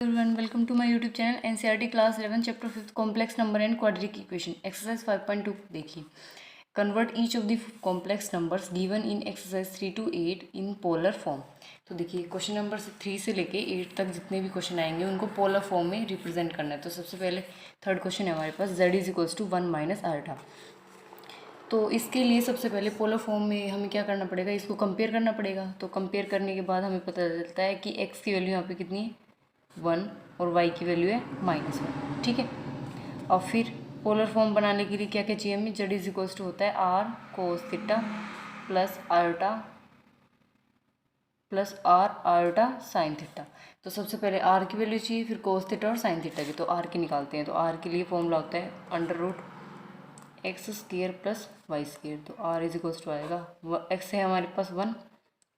Everyone, welcome to my YouTube channel NCERT class 11 chapter 5 complex number and quadratic equation exercise 5.2 देखिए। Convert each of the complex numbers given in exercise 3 to 8 in polar form. तो देखिए question number 3 से लेके 8 तक जितने भी question आएंगे उनको पोलर फॉर्म में रिप्रेजेंट करना है। तो सबसे पहले थर्ड क्वेश्चन है हमारे पास z = 1 - आयोटा। तो इसके लिए सबसे पहले पोलर फॉर्म में हमें क्या करना पड़ेगा, इसको कंपेयर करना पड़ेगा। तो कंपेयर करने के बाद हमें पता चलता है कि x की वैल्यू यहाँ पे कितनी है 1 और y की वैल्यू है -1। ठीक है, और फिर पोलर फॉर्म बनाने के लिए क्या क्या चाहिए हमें, z = होता है r cos theta plus iota plus r iota sine theta. तो सबसे पहले r की वैल्यू चाहिए, फिर cos थीटा और साइन थीटा की। तो r की निकालते हैं। तो r के लिए फॉर्मूला होता है √x² प्लस y²। तो r आएगा x है हमारे पास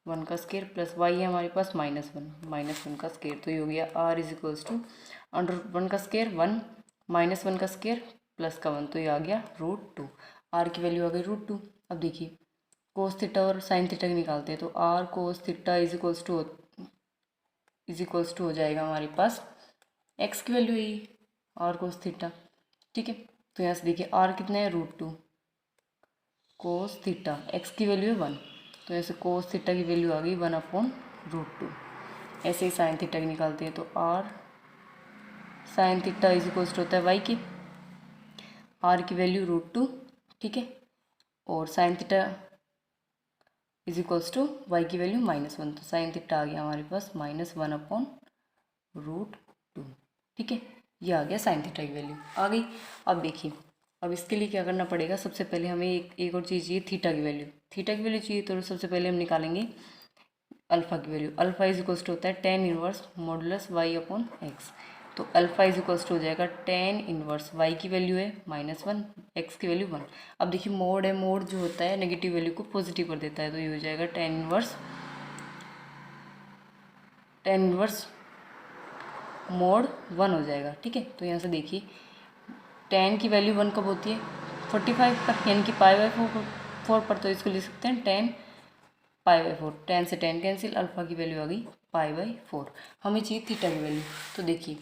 1 का स्केयर प्लस y है हमारे पास -1 का स्केयर। तो ये हो गया r √1 का स्केयर 1 -1 का स्केयर प्लस का 1। तो ये आ गया √2। r की वैल्यू आ गई √2। अब देखिए कोस थीटा और साइन थीटा की निकालते हैं। तो r cos थीटा हो जाएगा हमारे पास x की वैल्यू है r cos थीटा। ठीक है, तो यहाँ से देखिए r कितना है √2 कोस थीटा, x की वैल्यू है 1। तो ऐसे कोस थीटा की वैल्यू आ गई 1/√2। ऐसे ही साइन थीटा की निकालते हैं। तो r साइन थीटा होता है y की, r की वैल्यू √2। ठीक है, और साइन थीटा y की वैल्यू -1। तो साइन थीटा आ गया हमारे पास -1/√2। ठीक है, ये आ गया साइन थीटा की वैल्यू आ गई। अब देखिए, अब इसके लिए क्या करना पड़ेगा, सबसे पहले हमें एक और चीज़ चाहिए, थीटा की वैल्यू चाहिए। तो सबसे पहले हम निकालेंगे अल्फ़ा की वैल्यू। अल्फ़ा होता है tan इनवर्स मॉडुलस y/x। तो अल्फ़ा हो जाएगा tan इनवर्स y की वैल्यू है -1, x की वैल्यू 1। अब देखिए मोड है, मोड जो होता है नेगेटिव वैल्यू को पॉजिटिव कर देता है। तो ये हो जाएगा tan इनवर्स मोड 1 हो जाएगा। ठीक है, तो यहाँ से देखिए tan की वैल्यू 1 कब होती है 45 पर, यानी कि π/4 पर। तो इसको लिख सकते हैं tan π/4। tan से tan कैंसिल, अल्फ़ा की वैल्यू आ गई π/4। हमें चाहिए थीटा की वैल्यू। तो देखिए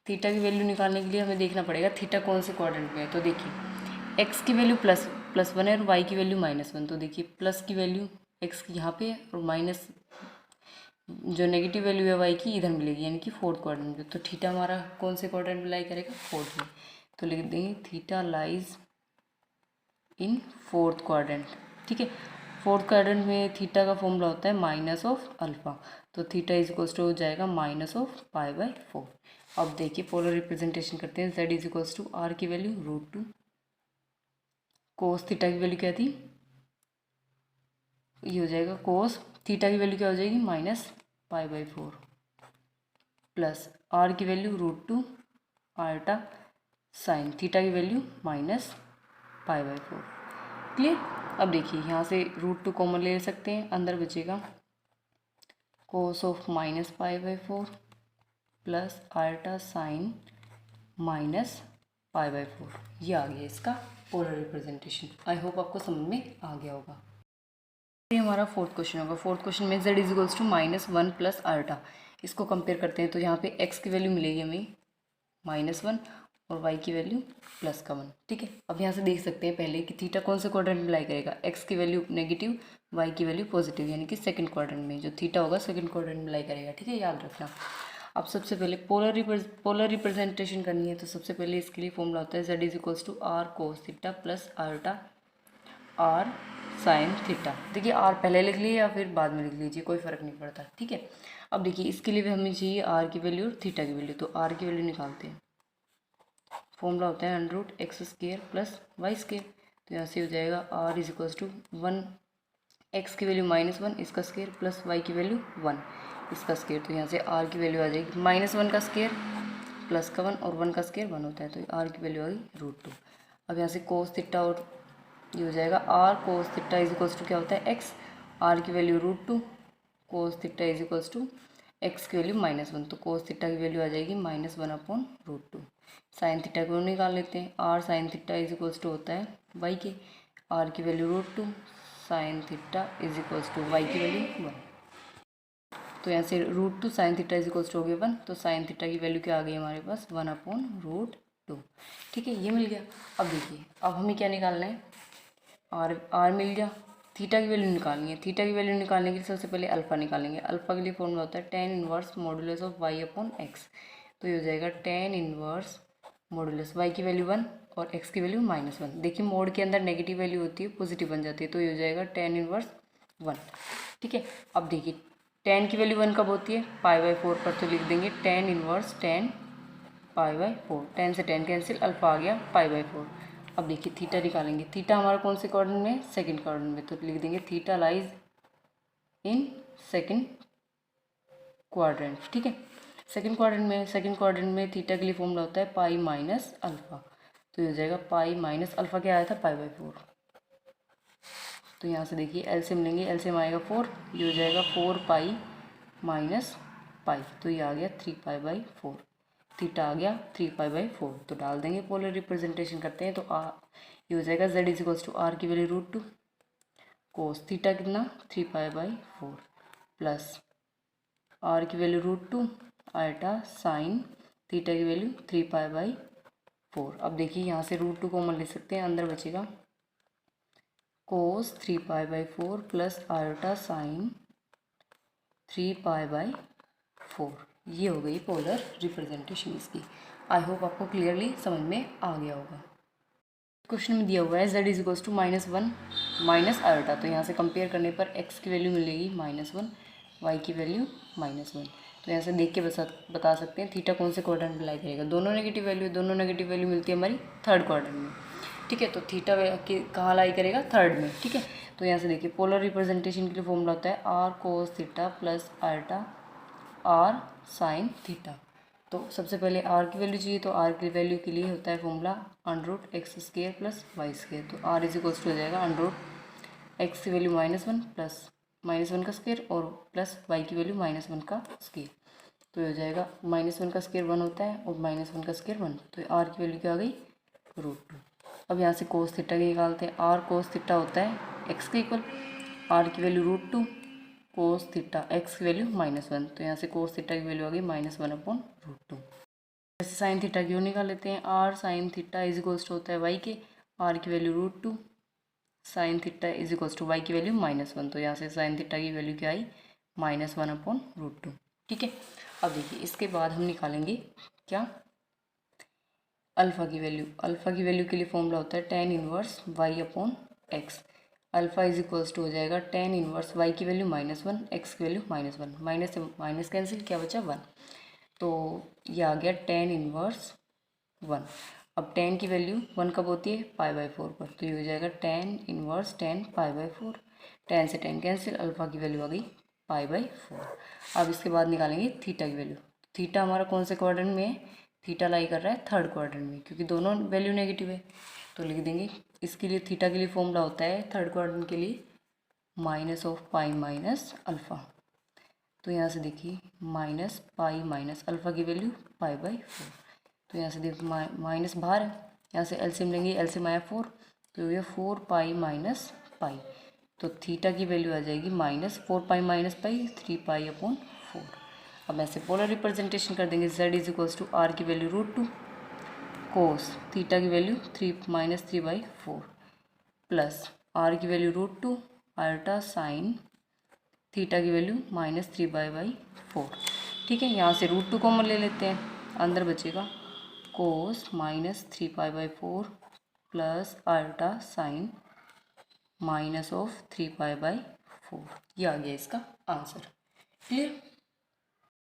थीटा की वैल्यू निकालने के लिए हमें देखना पड़ेगा थीटा कौन से क्वाड्रेंट में है। तो देखिए x की वैल्यू +1 है और y की वैल्यू -1। तो देखिए प्लस की वैल्यू x की यहाँ पे और माइनस जो नेगेटिव वैल्यू है y की इधर मिलेगी, यानी कि फोर्थ क्वाड्रेंट में। तो थीटा हमारा कौन से क्वाड्रेंट में लाई करेगा, फोर्थ में। तो लिख देंगे theta lies in fourth quadrant. ठीक है, फोर्थ क्वाड्रेंट में थीटा का फॉर्मूला होता है -अल्फ़ा। तो थीटा हो जाएगा -π/4। अब देखिए पोलर रिप्रेजेंटेशन करते हैं। z r की वैल्यू √2, कोस थीटा की वैल्यू क्या थी, ये हो जाएगा कोस थीटा की वैल्यू क्या हो जाएगी -π/4 प्लस r की वैल्यू √2 आयोटा साइन थीटा की वैल्यू -π/4। क्लियर। अब देखिए यहाँ से √2 कॉमन ले सकते हैं, अंदर बचेगा cos of -π/4 plus iota sine -π/4। ये आ गया इसका पोलर रिप्रेजेंटेशन। आई होप आपको समझ में आ गया होगा। ये हमारा फोर्थ क्वेश्चन होगा। फोर्थ क्वेश्चन में z = -1 प्लस आयोटा। इसको कंपेयर करते हैं। तो यहाँ पे x की वैल्यू मिलेगी हमें -1 और y की वैल्यू +1। ठीक है, अब यहाँ से देख सकते हैं पहले कि थीटा कौन से क्वाड्रेंट में लाई करेगा, x की वैल्यू नेगेटिव y की वैल्यू पॉजिटिव, यानी कि सेकंड क्वाड्रेंट में जो थीटा होगा सेकंड क्वाड्रेंट में लाई करेगा। ठीक है, याद रखना। अब सबसे पहले पोलर रिप्रेजेंटेशन करनी है। तो सबसे पहले इसके लिए फॉर्मूला होता है z = r cos theta plus iota r sine theta. देखिए r पहले लिख लीजिए या फिर बाद में लिख लीजिए, कोई फ़र्क नहीं पड़ता। ठीक है, अब देखिए इसके लिए भी हमें चाहिए r की वैल्यू और थीटा की वैल्यू। तो r की वैल्यू निकालते हैं। फॉर्मूला होता है √x² प्लस y²। तो यहाँ से हो जाएगा r = 1, x की वैल्यू -1 इसका स्केयर प्लस y की वैल्यू 1 इसका स्केयर। तो यहाँ से r की वैल्यू आ जाएगी -1 का स्केयर प्लस का 1 और 1 का स्केयर 1 होता है। तो r की वैल्यू आ गई √2। अब यहाँ से कोस थीटा और ये हो जाएगा r cos थीटा क्या होता है x, r की वैल्यू √2 कोस थीटा x की वैल्यू -1। तो कोस थीटा की वैल्यू आ जाएगी -1/√2। साइन थीटा को निकाल लेते हैं। r साइन थीटा होता है y के, r की वैल्यू √2 साइन थीटा y की वैल्यू 1। तो यहाँ से √2 sine theta is equals to हो गया 1, तो साइन थीटा की वैल्यू क्या आ गई हमारे पास 1/√2। ठीक है, ये मिल गया। अब देखिए, अब हमें क्या निकालना है, आर मिल गया, थीटा की वैल्यू निकालनी है। थीटा की वैल्यू निकालने के लिए सबसे पहले अल्फ़ा निकालेंगे। अल्फ़ा के लिए फॉर्मूला होता है tan inverse modulus of y/x। तो ये हो जाएगा tan इनवर्स मॉडुलस y की वैल्यू 1 और x की वैल्यू -1। देखिए मोड के अंदर नेगेटिव वैल्यू होती है, पॉजिटिव बन जाती है, तो ये हो जाएगा tan इनवर्स 1। ठीक है, अब देखिए tan की वैल्यू 1 कब होती है, π/4 पर, तो लिख देंगे tan इनवर्स tan π/4। tan से tan कैंसिल, अल्फ़ा आ गया π/4। अब देखिए थीटा निकालेंगे। थीटा हमारा कौन से क्वाड्रेंट में, सेकंड क्वाड्रेंट में, तो लिख देंगे theta lies in second quadrant. ठीक है, सेकंड क्वाड्रेंट में थीटा के लिए फॉर्मूला होता है पाई माइनस अल्फ़ा। तो ये हो जाएगा पाई माइनस अल्फ़ा, क्या आया था π/4। तो यहाँ से देखिए एलसीएम लेंगे, एलसीएम आएगा 4, ये हो जाएगा 4 पाई माइनस पाई, तो ये आ गया 3π/4। थीटा आ गया 3π/4। तो डाल देंगे, पोलर रिप्रेजेंटेशन करते हैं, तो ये हो जाएगा z is equals to R की वैल्यू √2 कोस थीटा कितना 3π/4 प्लस आर की वैल्यू √2 आल्टा साइन थीटा की वैल्यू 3π/4। अब देखिए यहाँ से √2 कॉमन ले सकते हैं, अंदर बचेगा कोस 3π/4 प्लस आल्टा साइन 3π/4। ये हो गई पोलर रिप्रेजेंटेशन इसकी। आई होप आपको क्लियरली समझ में आ गया होगा। क्वेश्चन में दिया हुआ है z is equals to -1 minus iota, तो यहाँ से कंपेयर करने पर x की वैल्यू मिलेगी -1, y की वैल्यू -1। तो यहाँ से देख के बता सकते हैं थीटा कौन से क्वाड्रेंट में लाई करेगा। दोनों नेगेटिव वैल्यू मिलती है हमारी थर्ड क्वाड्रेंट में। ठीक है, तो थीटा कहाँ लाई करेगा, थर्ड में। ठीक है, तो यहाँ से देखिए पोलर रिप्रेजेंटेशन के लिए फॉर्मूला होता है R cos theta plus iota R sine theta. तो सबसे पहले आर की वैल्यू चाहिए, तो आर की वैल्यू के लिए होता है फॉर्मूला √x² प्लस y²। तो आर इज इक्वल्स टू हो जाएगा √x की वैल्यू -1 प्लस -1 का स्क्वायर और प्लस y की वैल्यू -1 का स्क्वायर। तो हो जाएगा -1 का स्क्वायर 1 होता है और -1 का स्क्वायर 1। तो आर की वैल्यू क्या आ गई √2। अब यहाँ से कोस थीटा की निकालते हैं। आर कोस थीटा होता है x के इक्वल, आर की वैल्यू √2 कोस थीटा x की वैल्यू -1। तो यहाँ से कोस थीटा की वैल्यू आ गई -1/√2। जैसे साइन थीटा क्यों निकाल लेते हैं, R sine theta is equals to होता है y के, आर की value √2 sine theta is equals to y की वैल्यू -1। तो यहाँ से साइन थीटा की वैल्यू क्या आई -1/√2। ठीक है, अब देखिए इसके बाद हम निकालेंगे क्या, अल्फ़ा की वैल्यू। अल्फ़ा की वैल्यू के लिए फॉर्मूला होता है tan inverse y/x। Alpha is equals to हो जाएगा tan इनवर्स y की वैल्यू -1, x की वैल्यू -1, माइनस से माइनस कैंसिल, क्या बचा 1। तो ये आ गया tan इनवर्स 1। अब tan की वैल्यू 1 कब होती है, π/4 पर, तो ये हो जाएगा tan इनवर्स tan π/4। tan से tan कैंसिल, अल्फ़ा की वैल्यू आ गई π/4। अब इसके बाद निकालेंगे थीटा की वैल्यू। थीटा हमारा कौन से क्वाड्रेंट में है, थीटा लाई कर रहा है थर्ड क्वाड्रेंट में, क्योंकि दोनों वैल्यू नेगेटिव है। तो लिख देंगे इसके लिए, थीटा के लिए फॉर्मूला होता है थर्ड क्वाड्रेंट के लिए -π माइनस अल्फ़ा। तो यहाँ से देखिए -π माइनस अल्फ़ा की वैल्यू π/4। तो यहाँ से देखिए माइनस बाहर है, यहाँ से एलसीएम लेंगे, एलसीएम आया 4, तो ये 4π माइनस पाई। तो थीटा की वैल्यू आ जाएगी -4π माइनस पाई 3π/4। अब ऐसे पोलर रिप्रेजेंटेशन कर देंगे। z is equals to R की वैल्यू √2 कोस थीटा की वैल्यू -3/4 प्लस आर की वैल्यू √2 अल्टा साइन थीटा की वैल्यू -3/4। ठीक है, यहाँ से √2 कॉमन ले लेते हैं, अंदर बचेगा कोस -3π/4 प्लस अल्टा साइन -3π/4। ये आ गया इसका आंसर। क्लियर।